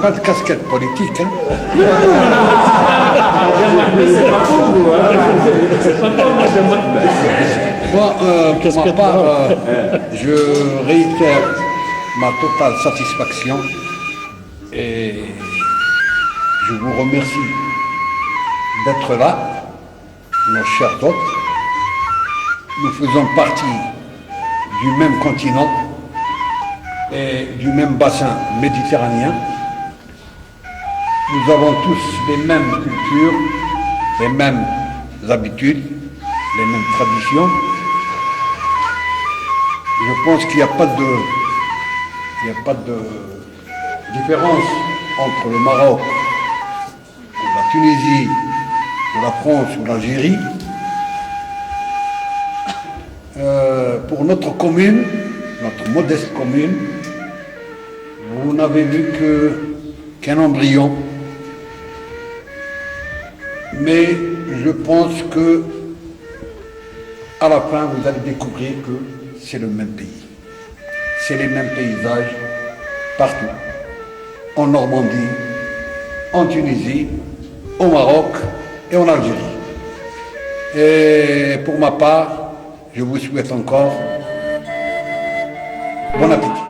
pas de casquette politique. Hein. C'est pas pour vous, hein. C'est pas pour moi, Moi, pour ma part, je réitère ma totale satisfaction et je vous remercie d'être là, nos chers hôtes. Nous faisons partie du même continent et du même bassin méditerranéen. Nous avons tous les mêmes cultures, les mêmes habitudes, les mêmes traditions. Je pense qu'il n'y a pas de différence entre le Maroc, ou la Tunisie, ou la France, ou l'Algérie. Pour notre commune, notre modeste commune, vous n'avez vu qu'un embryon. Mais je pense que à la fin, vous allez découvrir que c'est le même pays. C'est les mêmes paysages partout. En Normandie, en Tunisie, au Maroc et en Algérie. Et pour ma part, je vous souhaite encore bon appétit.